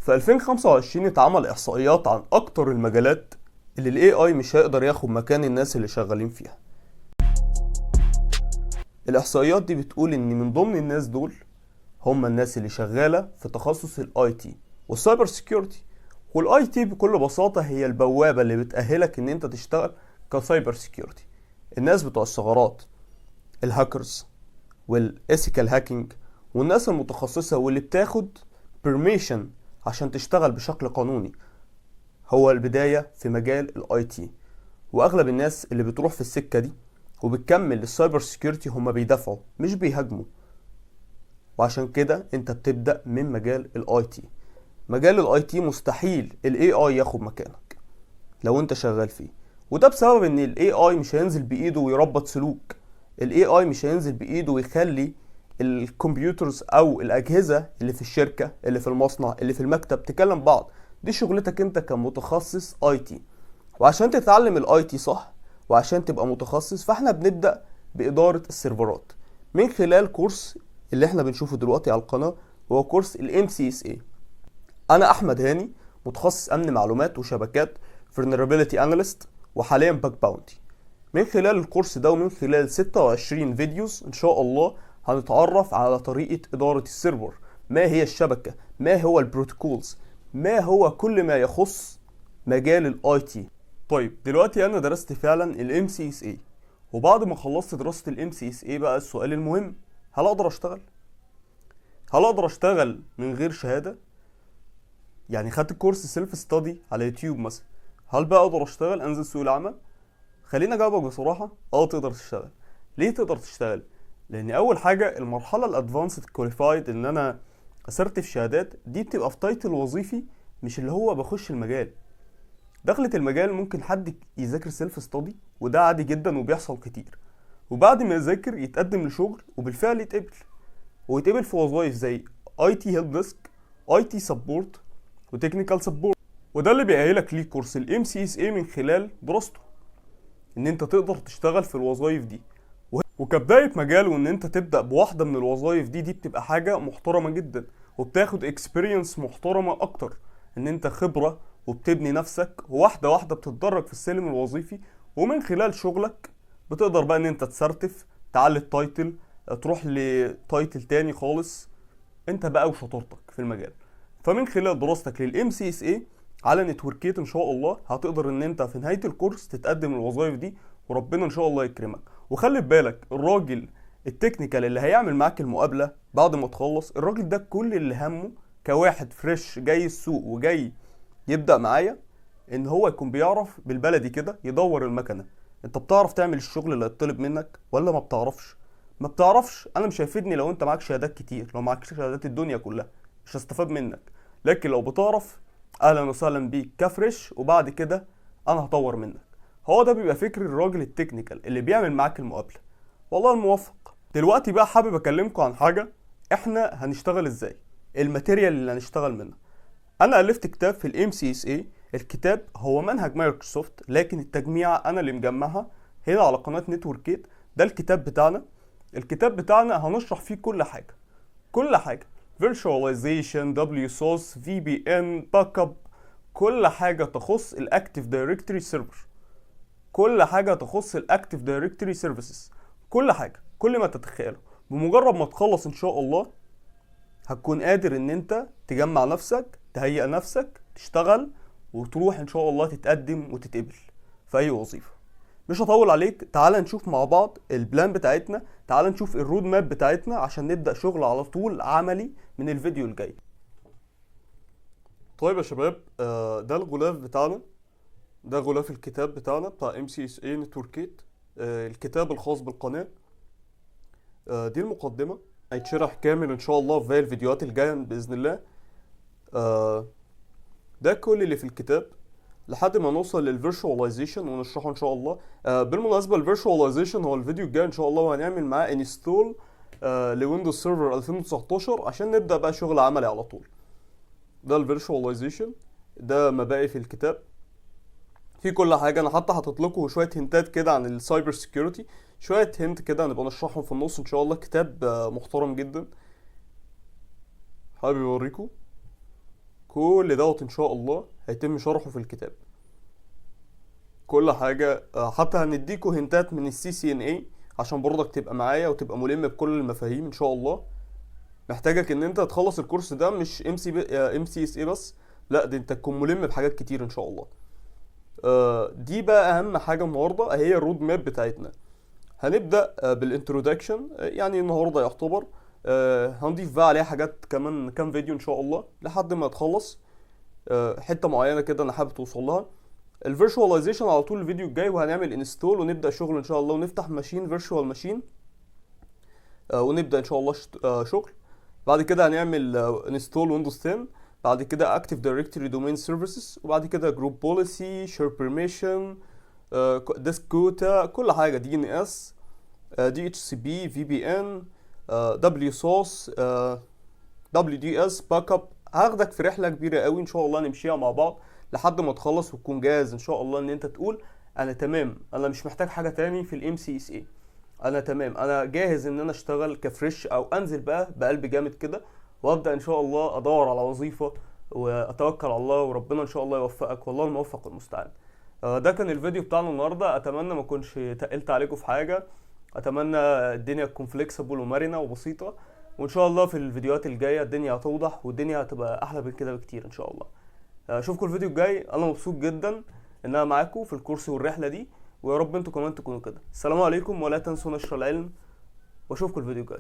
في 2025 اتعمل احصائيات عن اكتر المجالات اللي الاي اي مش هيقدر ياخد مكان الناس اللي شغالين فيها. الاحصائيات دي بتقول ان من ضمن الناس دول هم الناس اللي شغالة في تخصص الاي تي والسايبر سيكيورتي. والاي تي بكل بساطة هي البوابة اللي بتأهلك ان انت تشتغل كسايبر سيكيورتي. الناس بتوع الثغرات، الهاكرز والاسيكال هاكينج، والناس المتخصصة واللي بتاخد بيرميشن عشان تشتغل بشكل قانوني، هو البداية في مجال الاي تي. واغلب الناس اللي بتروح في السكة دي وبتكمل للسايبر سيكيورتي هم بيدافعوا مش بيهاجموا. وعشان كده انت بتبدأ من مجال الاي تي. مجال الاي تي مستحيل الاي اي ياخد مكانك لو انت شغال فيه، وده بسبب ان الاي اي مش هينزل بايده ويربط سلوك. الاي اي مش هينزل بايده ويخلي الكمبيوترز او الاجهزة اللي في الشركة اللي في المصنع اللي في المكتب تكلم بعض. دي شغلتك انت كمتخصص اي تي. وعشان تتعلم الاي تي صح وعشان تبقى متخصص، فاحنا بنبدأ بإدارة السيرفرات من خلال كورس اللي احنا بنشوفه دلوقتي على القناة، هو كورس ال MCSA. انا احمد هاني، متخصص امن معلومات وشبكات Vulnerability Analyst وحاليا باك باونتي. من خلال الكورس ده ومن خلال 26 فيديوز ان شاء الله هنتعرف على طريقة ادارة السيرفر، ما هي الشبكة، ما هو البروتوكولز، ما هو كل ما يخص مجال الاي تي. طيب دلوقتي انا درست فعلا ال MCSA، وبعد ما خلصت دراسة ال MCSA بقى السؤال المهم، هل اقدر اشتغل؟ هل اقدر اشتغل من غير شهادة؟ يعني خدت كورس سيلف ستادي على يوتيوب مثلا، هل بقى اقدر اشتغل انزل سوق العمل؟ خليني اجاوبك بصراحة، تقدر تشتغل. ليه تقدر تشتغل؟ لان اول حاجة المرحلة الادفانسد كواليفايد ان انا اسرتف شهادات دي بتبقى في تايتل وظيفي، مش اللي هو بخش المجال. دخلة المجال ممكن حد يذاكر سيلف ستادي وده عادي جدا وبيحصل كتير، وبعد ما يذاكر يتقدم لشغل وبالفعل يتقبل، ويتقبل في وظائف زي اي تي هيلب ديسك، اي تي سبورت، وتكنيكال سبورت. وده اللي بيأهلك ليه كورس ال MCSA من خلال دراسته، ان انت تقدر تشتغل في الوظائف دي. وكبداية مجال وان انت تبدأ بواحدة من الوظائف دي بتبقى حاجة محترمة جدا، وبتاخد اكسبيرينس محترمة اكتر، ان انت خبرة وبتبني نفسك واحدة واحدة بتتدرج في السلم الوظيفي. ومن خلال شغلك بتقدر بقى ان انت تسرتف، تعلي التايتل، تروح لتايتل تاني خالص انت بقى وشطارتك في المجال. فمن خلال دراستك لل MCSA على نتوركيت ان شاء الله هتقدر ان انت في نهاية الكورس تتقدم الوظائف دي، وربنا ان شاء الله يكرمك. وخلي بالك الراجل التكنيكال اللي هيعمل معاك المقابلة بعد ما تخلص، الراجل ده كل اللي همه كواحد فريش جاي السوق وجاي يبدأ معايا ان هو يكون بيعرف بالبلدي كده يدور المكنة. انت بتعرف تعمل الشغل اللي هيطلب منك ولا ما بتعرفش؟ ما بتعرفش، انا مش هيفيدني لو انت معاك شهادات كتير، لو معاك شهادات الدنيا كلها مش هستفاد منك. لكن لو بتعرف، اهلا وسهلا بيك كفريش، وبعد كده انا هطور منك. هو ده بيبقى فكر الراجل التكنيكال اللي بيعمل معاك المقابلة. والله الموفق. دلوقتي بقى حابب اكلمكم عن حاجة، احنا هنشتغل ازاي، الماتيريال اللي هنشتغل منها. انا الفت كتاب في ال MCSA. الكتاب هو منهج مايكروسوفت، لكن التجميعة انا اللي مجمعها هنا على قناة نتوركيت. ده الكتاب بتاعنا. الكتاب بتاعنا هنشرح فيه كل حاجة، كل حاجة، virtualization، WSOS، VPN، باك اب، كل حاجة تخص الاكتيف دايركتوري سيرفر، كل حاجة تخص الاكتيف دايركتوري سيرفيسز، كل حاجة، كل ما تتخيله. بمجرد ما تخلص ان شاء الله هتكون قادر ان انت تجمع نفسك، تهيئ نفسك، تشتغل، وتروح ان شاء الله تتقدم وتتقبل في اي وظيفة. مش هطول عليك، تعال نشوف مع بعض البلان بتاعتنا، تعال نشوف الرود ماب بتاعتنا عشان نبدأ شغل على طول عملي من الفيديو الجاي. طيب يا شباب، ده الغلاف بتاعنا، ده غلاف الكتاب بتاعنا بتاع MCSA نتوركيت، الكتاب الخاص بالقناة. دي المقدمة، هيتشرح كامل ان شاء الله في الفيديوهات الجاية بإذن الله. ده كل اللي في الكتاب لحد ما نوصل للفيرشواليزيشن ونشرحه ان شاء الله. بالمناسبة الفيرشواليزيشن هو الفيديو الجاي ان شاء الله، وهنعمل معاه انستول لويندوز سيرفر 2019 عشان نبدأ بقى شغل عملي على طول. ده الفيرشواليزيشن، ده مبادئ في الكتاب في كل حاجة. انا حتى حاطط لكم شوية هنتات كده عن السايبر سيكيورتي، شوية هنت كده هنبقى نشرحهم في النص ان شاء الله. كتاب محترم جدا، حابب اوريكم كل دوت ان شاء الله هيتم شرحه في الكتاب. كل حاجة حتى هنديكوا هنتات من السي سي ان اي عشان برضك تبقى معايا وتبقى ملم بكل المفاهيم ان شاء الله. محتاجك ان انت تخلص الكورس ده مش ام سي اس اي بس، لا ده انت تكون ملم بحاجات كتير ان شاء الله. دي بقى اهم حاجة النهاردة، هي الرود ماب بتاعتنا. هنبدأ بالانترودكشن، يعني النهاردة يعتبر هنضيف بقى عليها حاجات كمان كام فيديو ان شاء الله لحد ما تخلص حتة معينة كده انا حابب توصل لها. الفيرشواليزيشن على طول الفيديو الجاي، وهنعمل انستول ونبدأ شغل ان شاء الله، ونفتح ماشين فيرتشوال ماشين ونبدأ ان شاء الله شغل. بعد كده هنعمل انستول ويندوز 10، بعد كده اكتيف دايركتوري دومين سيرفيسز، وبعد كده جروب بوليسي، شير بيرميشن، ديسك كوتا، كل حاجه، دي ان اس، دي اتش سي بي، في بي ان، دبليو سوس، دبليو دي اس، باك اب. هاخدك في رحله كبيره قوي ان شاء الله نمشيها مع بعض لحد ما تخلص وتكون جاهز ان شاء الله ان انت تقول انا تمام، انا مش محتاج حاجه تاني في الام سي اس اي، انا تمام، انا جاهز ان انا اشتغل كفريش او انزل بقى بقلب جامد كده وابدا ان شاء الله ادور على وظيفه واتوكل على الله وربنا ان شاء الله يوفقك، والله الموفق المستعان. ده كان الفيديو بتاعنا النهارده، اتمنى ما اكونش تقلت عليكم في حاجه، اتمنى الدنيا تكون فليكسبل ومرنه وبسيطه، وان شاء الله في الفيديوهات الجايه الدنيا هتوضح والدنيا هتبقى احلى من كده بكتير ان شاء الله. اشوفكم الفيديو الجاي، انا مبسوط جدا ان انا معاكم في الكورس والرحله دي، ويا رب انتوا كمان تكونوا كده. السلام عليكم، ولا تنسوا نشر العلم، واشوفكم الفيديو الجاي.